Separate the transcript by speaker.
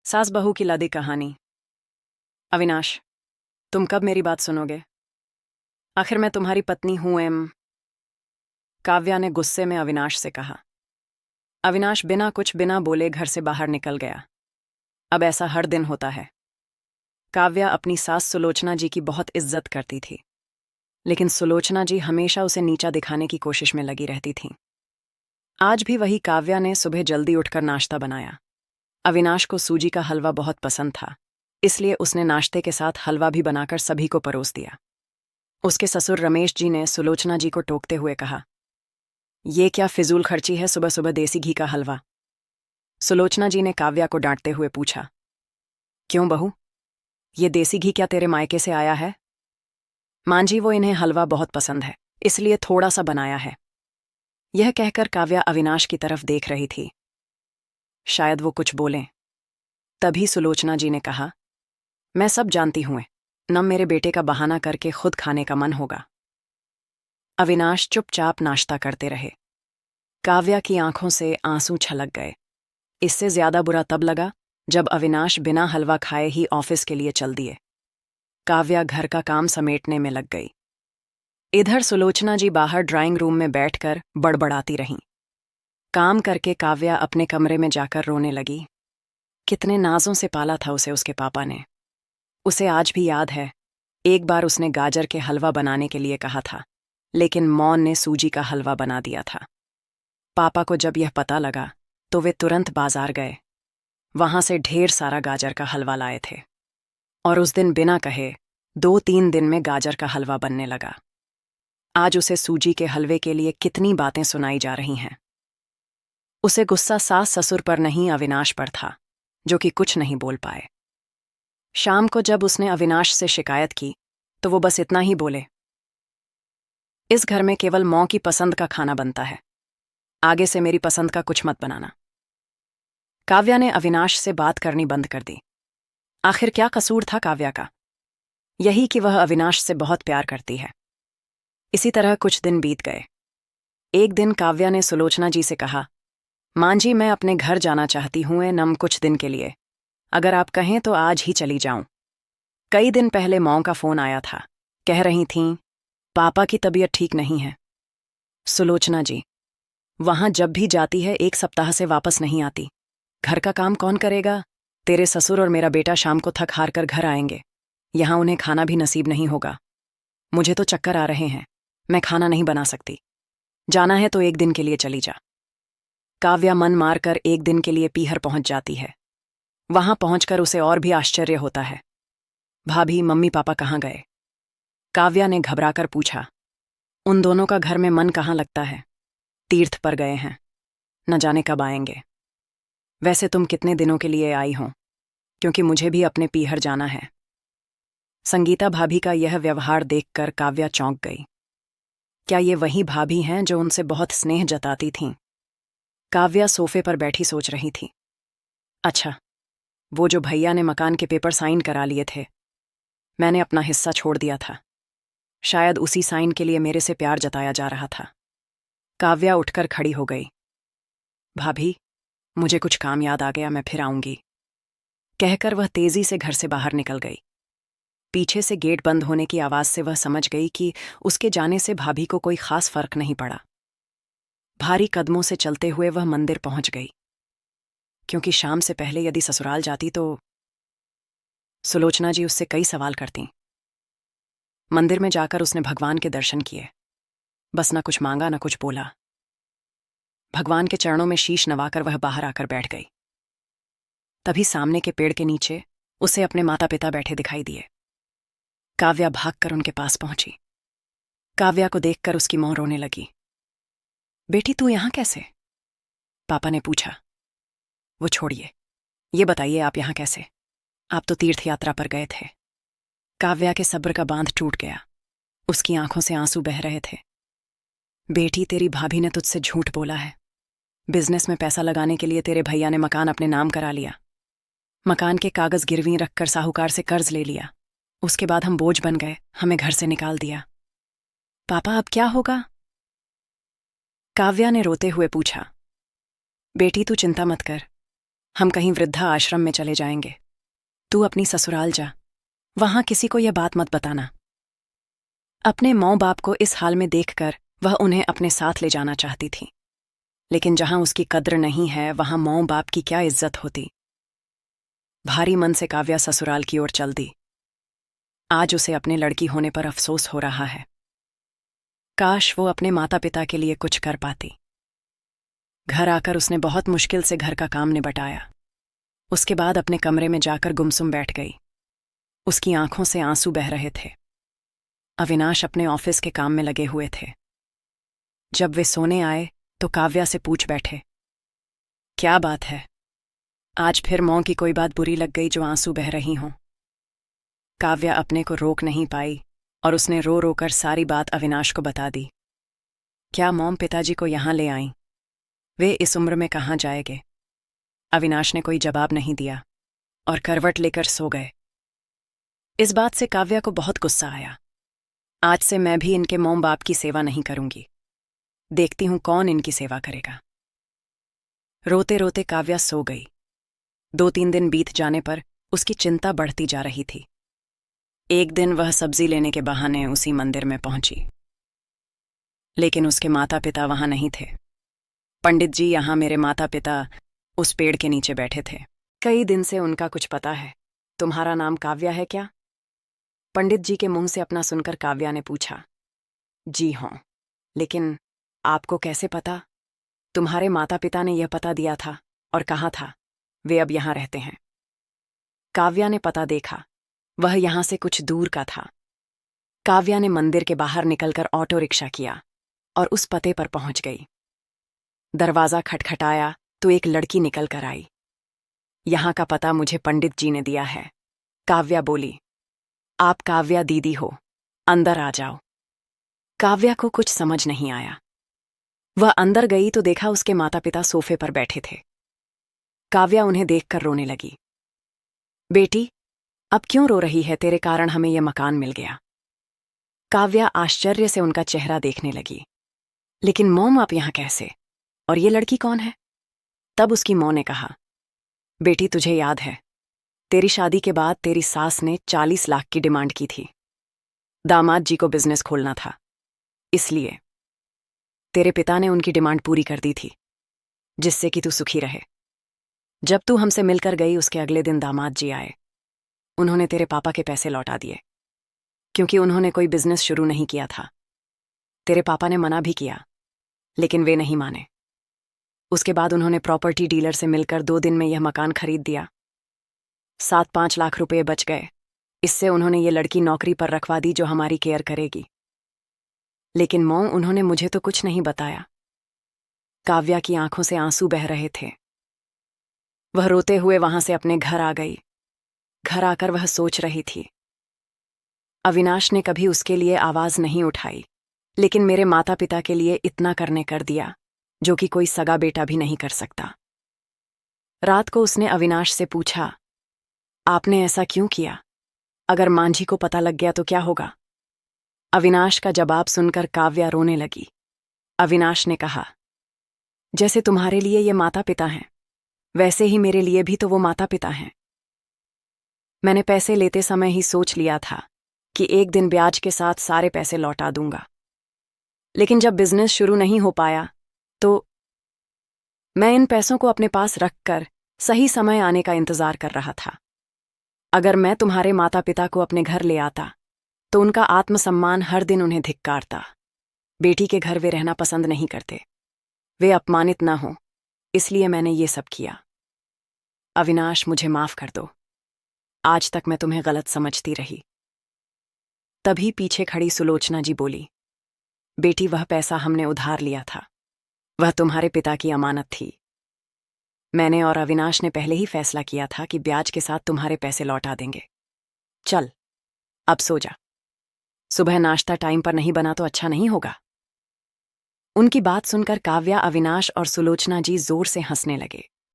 Speaker 1: सास बहू की लादी कहानी। अविनाश, तुम कब मेरी बात सुनोगे? आखिर मैं तुम्हारी पत्नी हूं काव्या ने गुस्से में अविनाश से कहा। अविनाश बिना बोले घर से बाहर निकल गया। अब ऐसा हर दिन होता है। काव्या अपनी सास सुलोचना जी की बहुत इज्जत करती थी, लेकिन सुलोचना जी हमेशा उसे नीचा दिखाने की कोशिश में लगी रहती थीं। आज भी वही काव्या ने सुबह जल्दी उठकर नाश्ता बनाया। अविनाश को सूजी का हलवा बहुत पसंद था, इसलिए उसने नाश्ते के साथ हलवा भी बनाकर सभी को परोस दिया। उसके ससुर रमेश जी ने सुलोचना जी को टोकते हुए कहा, ये क्या फिजूल खर्ची है सुबह सुबह देसी घी का हलवा? सुलोचना जी ने काव्या को डांटते हुए पूछा, क्यों बहू, ये देसी घी क्या तेरे मायके से आया है? मां जी, वो इन्हें हलवा बहुत पसंद है, इसलिए थोड़ा सा बनाया है। यह कहकर काव्या अविनाश की तरफ देख रही थी। शायद वो कुछ बोलें। तभी सुलोचना जी ने कहा, मैं सब जानती हूं, न मेरे बेटे का बहाना करके खुद खाने का मन होगा। अविनाश चुपचाप नाश्ता करते रहे। काव्या की आंखों से आंसू छलक गए। इससे ज्यादा बुरा तब लगा जब अविनाश बिना हलवा खाए ही ऑफिस के लिए चल दिए। काव्या घर का काम समेटने में लग गई। इधर सुलोचना जी बाहर ड्राइंग रूम में बैठकर बड़बड़ाती रहीं। काम करके काव्या अपने कमरे में जाकर रोने लगी। कितने नाजों से पाला था उसे उसके पापा ने। उसे आज भी याद है, एक बार उसने गाजर के हलवा बनाने के लिए कहा था, लेकिन मौन ने सूजी का हलवा बना दिया था। पापा को जब यह पता लगा तो वे तुरंत बाजार गए। वहां से ढेर सारा गाजर का हलवा लाए थे, और उस दिन बिना कहे 2-3 दिन में गाजर का हलवा बनने लगा। आज उसे सूजी के हलवे के लिए कितनी बातें सुनाई जा रही हैं। उसे गुस्सा सास ससुर पर नहीं, अविनाश पर था, जो कि कुछ नहीं बोल पाए। शाम को जब उसने अविनाश से शिकायत की तो वो बस इतना ही बोले, इस घर में केवल मौं की पसंद का खाना बनता है, आगे से मेरी पसंद का कुछ मत बनाना। काव्या ने अविनाश से बात करनी बंद कर दी। आखिर क्या कसूर था काव्या का? यही कि वह अविनाश से बहुत प्यार करती है। इसी तरह कुछ दिन बीत गए। एक दिन काव्या ने सुलोचना जी से कहा, मां जी, मैं अपने घर जाना चाहती हूं नम कुछ दिन के लिए। अगर आप कहें तो आज ही चली जाऊं। कई दिन पहले मौं का फोन आया था, कह रही थीं पापा की तबीयत ठीक नहीं है। सुलोचना जी, वहां जब भी जाती है 1 सप्ताह से वापस नहीं आती। घर का काम कौन करेगा? तेरे ससुर और मेरा बेटा शाम को थक हार कर घर आएंगे। यहां उन्हें खाना भी नसीब नहीं होगा। मुझे तो चक्कर आ रहे हैं, मैं खाना नहीं बना सकती। जाना है तो 1 दिन के लिए चली जा। काव्या मन मारकर 1 दिन के लिए पीहर पहुंच जाती है। वहां पहुंचकर उसे और भी आश्चर्य होता है। भाभी, मम्मी पापा कहाँ गए? काव्या ने घबराकर पूछा। उन दोनों का घर में मन कहाँ लगता है? तीर्थ पर गए हैं, न जाने कब आएंगे। वैसे तुम कितने दिनों के लिए आई हो? क्योंकि मुझे भी अपने पीहर जाना है। संगीता भाभी का यह व्यवहार देखकर काव्या चौंक गई। क्या ये वही भाभी हैं जो उनसे बहुत स्नेह जताती थीं? काव्या सोफे पर बैठी सोच रही थी। अच्छा, वो जो भैया ने मकान के पेपर साइन करा लिए थे, मैंने अपना हिस्सा छोड़ दिया था। शायद उसी साइन के लिए मेरे से प्यार जताया जा रहा था। काव्या उठकर खड़ी हो गई। भाभी, मुझे कुछ काम याद आ गया, मैं फिर आऊंगी, कहकर वह तेजी से घर से बाहर निकल गई। पीछे से गेट बंद होने की आवाज से वह समझ गई कि उसके जाने से भाभी को कोई खास फर्क नहीं पड़ा। भारी कदमों से चलते हुए वह मंदिर पहुंच गई, क्योंकि शाम से पहले यदि ससुराल जाती तो सुलोचना जी उससे कई सवाल करती। मंदिर में जाकर उसने भगवान के दर्शन किए। बस न कुछ मांगा न कुछ बोला। भगवान के चरणों में शीश नवाकर वह बाहर आकर बैठ गई। तभी सामने के पेड़ के नीचे उसे अपने माता पिता बैठे दिखाई दिए। काव्या भागकर उनके पास पहुंची। काव्या को देखकर उसकी मां रोने लगी। बेटी, तू यहां कैसे? पापा ने पूछा। वो छोड़िए, ये बताइए आप यहां कैसे? आप तो तीर्थ यात्रा पर गए थे। काव्या के सब्र का बांध टूट गया। उसकी आंखों से आंसू बह रहे थे। बेटी, तेरी भाभी ने तुझसे झूठ बोला है। बिजनेस में पैसा लगाने के लिए तेरे भैया ने मकान अपने नाम करा लिया। मकान के कागज गिरवी रखकर साहूकार से कर्ज ले लिया। उसके बाद हम बोझ बन गए, हमें घर से निकाल दिया। पापा, अब क्या होगा? काव्या ने रोते हुए पूछा। बेटी, तू चिंता मत कर, हम कहीं वृद्धा आश्रम में चले जाएंगे। तू अपनी ससुराल जा, वहां किसी को यह बात मत बताना। अपने माँ बाप को इस हाल में देखकर वह उन्हें अपने साथ ले जाना चाहती थी, लेकिन जहां उसकी कद्र नहीं है वहां माँ बाप की क्या इज्जत होती। भारी मन से काव्या ससुराल की ओर चल दी। आज उसे अपने लड़की होने पर अफसोस हो रहा है। काश वो अपने माता पिता के लिए कुछ कर पाती। घर आकर उसने बहुत मुश्किल से घर का काम निपटाया। उसके बाद अपने कमरे में जाकर गुमसुम बैठ गई। उसकी आंखों से आंसू बह रहे थे। अविनाश अपने ऑफिस के काम में लगे हुए थे। जब वे सोने आए तो काव्या से पूछ बैठे, क्या बात है? आज फिर माँ की कोई बात बुरी लग गई जो आंसू बह रही हों? काव्या अपने को रोक नहीं पाई और उसने रो रो कर सारी बात अविनाश को बता दी। क्या मॉम पिताजी को यहां ले आईं? वे इस उम्र में कहाँ जाएंगे? अविनाश ने कोई जवाब नहीं दिया और करवट लेकर सो गए। इस बात से काव्या को बहुत गुस्सा आया। आज से मैं भी इनके मॉम बाप की सेवा नहीं करूंगी। देखती हूं कौन इनकी सेवा करेगा। रोते रोते काव्या सो गई। 2-3 दिन बीत जाने पर उसकी चिंता बढ़ती जा रही थी। एक दिन वह सब्जी लेने के बहाने उसी मंदिर में पहुंची, लेकिन उसके माता पिता वहां नहीं थे। पंडित जी, यहां मेरे माता पिता उस पेड़ के नीचे बैठे थे। कई दिन से उनका कुछ पता है। तुम्हारा नाम काव्या है क्या? पंडित जी के मुंह से अपना सुनकर काव्या ने पूछा। जी हां, लेकिन आपको कैसे पता? तुम्हारे माता पिता ने यह पता दिया था और कहा था वे अब यहां रहते हैं। काव्या ने पता देखा, वह यहां से कुछ दूर का था। काव्या ने मंदिर के बाहर निकलकर ऑटो रिक्शा किया और उस पते पर पहुंच गई। दरवाजा खटखटाया तो एक लड़की निकल कर आई। यहां का पता मुझे पंडित जी ने दिया है, काव्या बोली। आप काव्या दीदी हो, अंदर आ जाओ। काव्या को कुछ समझ नहीं आया। वह अंदर गई तो देखा उसके माता पिता सोफे पर बैठे थे। काव्या उन्हें देखकर रोने लगी। बेटी, अब क्यों रो रही है? तेरे कारण हमें यह मकान मिल गया। काव्या आश्चर्य से उनका चेहरा देखने लगी। लेकिन मॉम, आप यहां कैसे? और ये लड़की कौन है? तब उसकी मां ने कहा, बेटी तुझे याद है, तेरी शादी के बाद तेरी सास ने 40 लाख की डिमांड की थी। दामाद जी को बिजनेस खोलना था, इसलिए तेरे पिता ने उनकी डिमांड पूरी कर दी थी, जिससे कि तू सुखी रहे। जब तू हमसे मिलकर गई उसके अगले दिन दामाद जी आए। उन्होंने तेरे पापा के पैसे लौटा दिए, क्योंकि उन्होंने कोई बिजनेस शुरू नहीं किया था। तेरे पापा ने मना भी किया, लेकिन वे नहीं माने। उसके बाद उन्होंने प्रॉपर्टी डीलर से मिलकर 2 दिन में यह मकान खरीद दिया। 7-5 लाख रुपए बच गए। इससे उन्होंने ये लड़की नौकरी पर रखवा दी जो हमारी केयर करेगी। लेकिन मॉम, उन्होंने मुझे तो कुछ नहीं बताया। काव्या की आंखों से आंसू बह रहे थे। वह रोते हुए वहां से अपने घर आ गई। घर आकर वह सोच रही थी, अविनाश ने कभी उसके लिए आवाज नहीं उठाई, लेकिन मेरे माता पिता के लिए इतना करने कर दिया जो कि कोई सगा बेटा भी नहीं कर सकता। रात को उसने अविनाश से पूछा, आपने ऐसा क्यों किया? अगर मांझी को पता लग गया तो क्या होगा? अविनाश का जवाब सुनकर काव्या रोने लगी। अविनाश ने कहा, जैसे तुम्हारे लिए ये माता पिता हैं, वैसे ही मेरे लिए भी तो वो माता पिता हैं। मैंने पैसे लेते समय ही सोच लिया था कि एक दिन ब्याज के साथ सारे पैसे लौटा दूंगा, लेकिन जब बिजनेस शुरू नहीं हो पाया तो मैं इन पैसों को अपने पास रखकर सही समय आने का इंतजार कर रहा था। अगर मैं तुम्हारे माता पिता को अपने घर ले आता तो उनका आत्मसम्मान हर दिन उन्हें धिक्कारता। बेटी के घर वे रहना पसंद नहीं करते, वे अपमानित न हो, इसलिए मैंने ये सब किया। अविनाश, मुझे माफ कर दो। आज तक मैं तुम्हें गलत समझती रही। तभी पीछे खड़ी सुलोचना जी बोली, बेटी, वह पैसा हमने उधार लिया था, वह तुम्हारे पिता की अमानत थी। मैंने और अविनाश ने पहले ही फैसला किया था कि ब्याज के साथ तुम्हारे पैसे लौटा देंगे। चल, अब सो जा। सुबह नाश्ता टाइम पर नहीं बना तो अच्छा नहीं होगा। उनकी बात सुनकर काव्या, अविनाश और सुलोचना जी जोर से हंसने लगे।